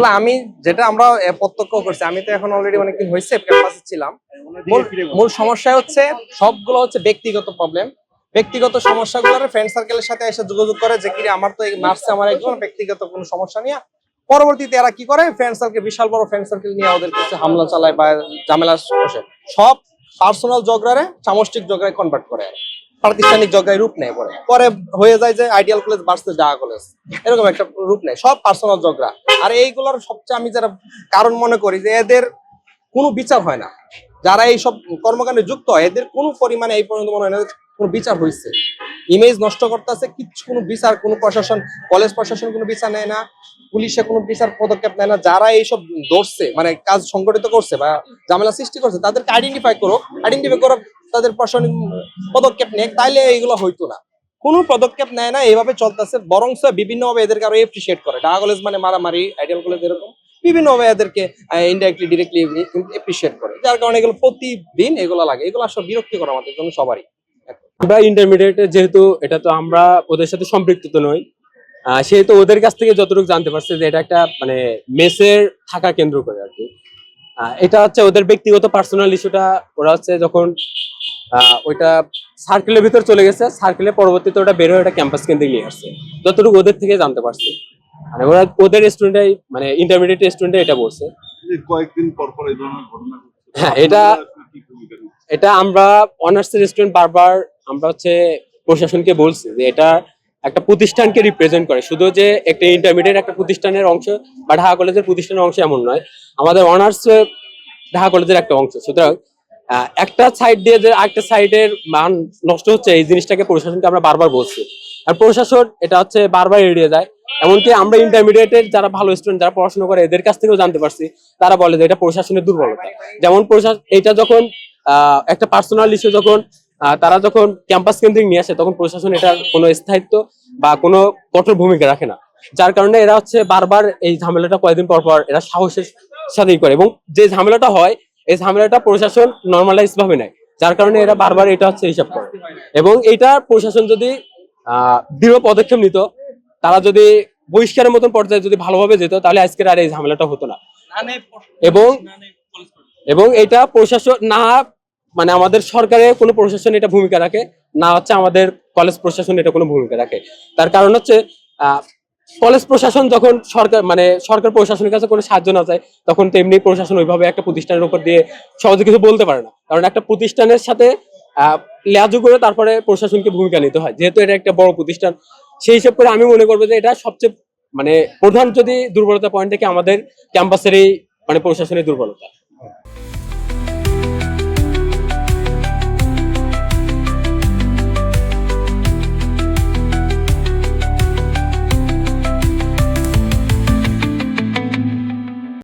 আসলে আমি যেটা আমরা প্রত্যক্ষ করছি, আমি তো এখন অলরেডি অনেকদিন হয়েছে ক্যাম্পাসে ছিলাম। মূল সমস্যা হচ্ছে সবগুলো হচ্ছে ব্যক্তিগত প্রবলেম। ব্যক্তিগত সমস্যাগুলোর ফ্রেন্ড সার্কেলের সাথে এসে যোগাযোগ করে যে কি আমার তো এই মার্চে আমার একজন ব্যক্তিগত কোনো সমস্যা নিয়ে, পরবর্তীতে এরা কি করে ফ্রেন্ড সার্কেল, বিশাল বড় ফ্রেন্ড সার্কেল নিয়ে ওদের কাছে হামলা চালায় বা ঝামেলা বসে, সব পার্সোনাল ঝগড়ারে সামষ্টিক ঝগড়ায় কনভার্ট করে, প্রাতিষ্ঠানিক ঝগড়ায় রূপ নেয়। পরে পরে হয়ে যায় যে ideal college versus Dhaka college, এরকম একটা রূপ নেয়, সব পার্সোনাল ঝগড়া। আর এইগুলোর সবচেয়ে আমি যারা কারণ মনে করি যে এদের কোনো বিচার হয় না, যারা এই সব কর্মকাণ্ডে যুক্ত হয় এদের কোনো পরিমাণে এই পর্যন্ত মনে হয় না কোনো বিচার হয়েছে। ইমেজ নষ্ট করতেছে, কিচ্ছু কোনো বিচার, কোনো প্রশাসন, কলেজ প্রশাসন কোনো বিচার নেয় না, পুলিশে কোনো বিচার পদক্ষেপ নেয় না। যারা এইসব ধরছে মানে কাজ সংগঠিত করছে বা ঝামেলা সৃষ্টি করছে তাদেরকে আইডেন্টিফাই করো, আইডেন্টিফাই করো, তাদের প্রশাসনিক পদক্ষেপ নেয়, তাইলে এইগুলো হইতো না। কোনো পদক্ষেপ নেয় না, এইভাবে চলতেছে। বরং বিভিন্ন ভাবে এদেরকে আরো এপ্রিসিয়েট করে। ঢাকা কলেজ মানে মারামারি, আইডিয়াল কলেজ এরকম বিভিন্ন ভাবে এদেরকে ইনডাইরেক্টলি ডিরেক্টলি এপ্রিসিয়েট করে, যার কারণে এগুলো প্রতিদিন এগুলো লাগে। এগুলো আসলে বিরক্তিকর আমাদের জন্য সবারই। আমরা ইন্টারমিডিয়েটে যেহেতু এটা তো আমরা ওদের সাথে সম্পৃক্ত তো নই, সেহেতু ওদের কাছ থেকে যতটুকু জানতে পারছে যে এটা একটা মানে মেসের থাকা কেন্দ্র করে আর কি। এটা হচ্ছে ওদের ব্যক্তিগত পার্সোনাল ইস্যুটা। ওরা হচ্ছে যখন ওইটা সার্কেলের ভিতর চলে গেছে, সার্কেলের পরবর্তীতে ওটা বের হয়ে ওটা ক্যাম্পাস কেন্দ্রে নিয়ে আসছে, যতটুকু ওদের থেকে জানতে পারছি। মানে ওরা ওদের স্টুডেন্টরাই মানে ইন্টারমিডিয়েট স্টুডেন্টরা এটা বলছে। কয়েকদিন পর পর এই ধরনের ঘটনা ঘটছে। হ্যাঁ, এটা আমরা অনার্সের স্টুডেন্ট বারবার আমরা হচ্ছে প্রশাসনকে বলছি যে এটা একটা প্রতিষ্ঠানকে রিপ্রেজেন্ট করে, শুধু যে একটা ইন্টারমিডিয়েট একটা প্রতিষ্ঠানের অংশ বা ঢাকা কলেজের প্রতিষ্ঠানের অংশ এমন নয়, আমাদের অনার্স ঢাকা কলেজের একটা অংশ। সুতরাং একটা সাইড দিয়ে যে আরেকটা সাইডের মান নষ্ট হচ্ছে, এই জিনিসটাকে প্রশাসনকে আমরা বারবার বলছি। আর প্রশাসন এটা হচ্ছে বারবার এড়িয়ে যায়। এমনকি আমরা ইন্টারমিডিয়েটের যারা ভালো স্টুডেন্ট যারা পড়াশোনা করে এদের কাছ থেকেও জানতে পারছি, তারা বলে যে এটা প্রশাসনের দুর্বলতা। যেমন এটা যখন একটা পার্সোনাল ইস্যু যখন তারা যখন ক্যাম্পাস কেন্দ্রিক নিয়ে আসে, তখন প্রশাসন এটার কোনো স্থায়িত্ব বা কোনো কঠোর ভূমিকা রাখে না, যার কারণে এরা হচ্ছে বারবার এই ঝামেলাটা কয়েকদিন পর পর এরা সাহসের সাথেই করে। এবং যে ঝামেলাটা হয় এই ঝামেলাটা প্রশাসন নর্মালাইজ ভাবে নেয়, যার কারণে এরা বারবার এটা হচ্ছে হিসাব করে। এবং এটা প্রশাসন যদি দৃঢ় পদক্ষেপ নিত, তারা যদি বহিষ্কারের মতন পর্যায়ে যদি ভালোভাবে যেত, তাহলে আজকের আর এই ঝামেলাটা হতো না। এবং এবং এটা প্রশাসন না মানে আমাদের সরকারের কোনো প্রশাসন এটা ভূমিকা রাখে না, হচ্ছে আমাদের কলেজ প্রশাসন এটা কোনো ভূমিকা রাখে। তার কারণ হচ্ছে কলেজ প্রশাসন যখন সরকার প্রশাসনের কাছে কোনো সাহায্য না চায়, তখন তো এমনি প্রশাসন ওইভাবে একটা প্রতিষ্ঠানের উপর দিয়ে সহজে কিছু বলতে পারে না। কারণ একটা প্রতিষ্ঠানের সাথে লেজু করে তারপরে প্রশাসনকে ভূমিকা নিতে হয়, যেহেতু এটা একটা বড় প্রতিষ্ঠান। সেই হিসাব করে আমি মনে করবো যে এটা সবচেয়ে মানে প্রধান যদি দুর্বলতা পয়েন্ট থেকে আমাদের ক্যাম্পাসের এই মানে প্রশাসনের দুর্বলতা।